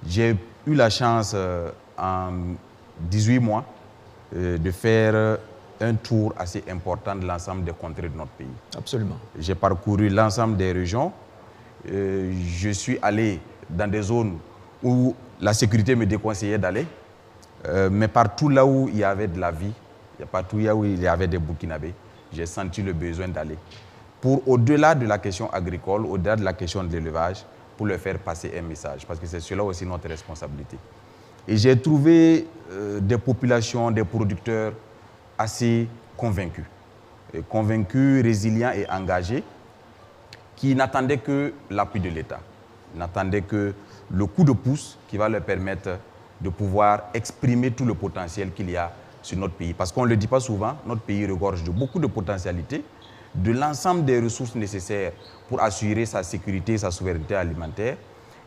J'ai eu la chance en 18 mois de faire un tour assez important de l'ensemble des contrées de notre pays. Absolument. J'ai parcouru l'ensemble des régions. Je suis allé dans des zones où la sécurité me déconseillait d'aller, mais partout là où il y avait de la vie, partout là où il y avait des Burkinabés, j'ai senti le besoin d'aller. Pour au-delà de la question agricole, au-delà de la question de l'élevage, pour leur faire passer un message, parce que c'est cela aussi notre responsabilité. Et j'ai trouvé des populations, des producteurs assez convaincus, résilients et engagés, qui n'attendaient que l'appui de l'État, n'attendaient que le coup de pouce qui va leur permettre de pouvoir exprimer tout le potentiel qu'il y a sur notre pays. Parce qu'on ne le dit pas souvent, notre pays regorge de beaucoup de potentialités, de l'ensemble des ressources nécessaires pour assurer sa sécurité, sa souveraineté alimentaire,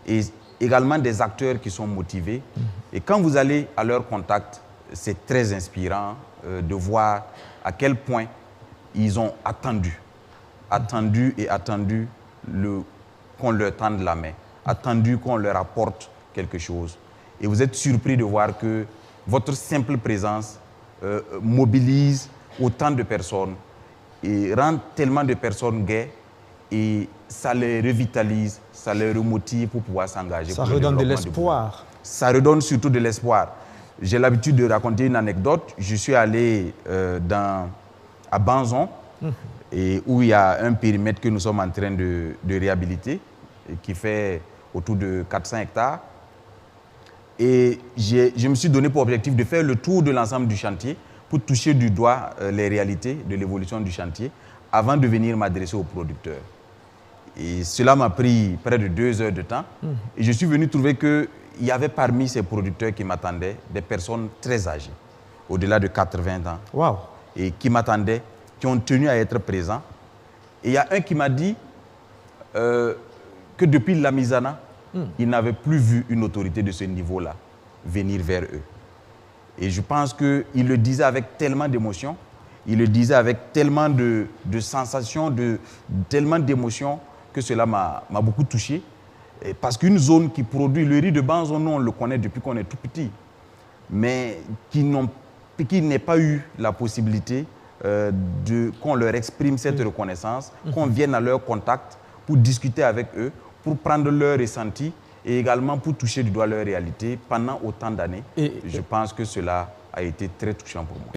et également des acteurs qui sont motivés. Et quand vous allez à leur contact, c'est très inspirant de voir à quel point ils ont attendu qu'on leur tende la main, attendu qu'on leur apporte quelque chose. Et vous êtes surpris de voir que votre simple présence mobilise autant de personnes et rend tellement de personnes gaies, et ça les revitalise, ça les remotive pour pouvoir s'engager. Ça redonne de l'espoir. Ça redonne surtout de l'espoir. J'ai l'habitude de raconter une anecdote. Je suis allé à Banzon, et où il y a un périmètre que nous sommes en train de réhabiliter, qui fait autour de 400 hectares. Et je me suis donné pour objectif de faire le tour de l'ensemble du chantier pour toucher du doigt les réalités de l'évolution du chantier avant de venir m'adresser aux producteurs. Et cela m'a pris près de 2 heures de temps. Et je suis venu trouver qu'il y avait parmi ces producteurs qui m'attendaient des personnes très âgées, au-delà de 80 ans. Wow. Et qui m'attendaient, qui ont tenu à être présents. Et il y a un qui m'a dit que depuis Lamizana, il n'avait plus vu une autorité de ce niveau-là venir vers eux. Et je pense qu'il le disait avec tellement d'émotion, il le disait avec tellement de sensations, tellement d'émotions, que cela m'a beaucoup touché. Et parce qu'une zone qui produit le riz de Banzon, nous on le connaît depuis qu'on est tout petit, mais qui n'ait pas eu la possibilité qu'on leur exprime cette reconnaissance, qu'on vienne à leur contact pour discuter avec eux, pour prendre leur ressenti et également pour toucher du doigt leur réalité pendant autant d'années. Je pense que cela a été très touchant pour moi.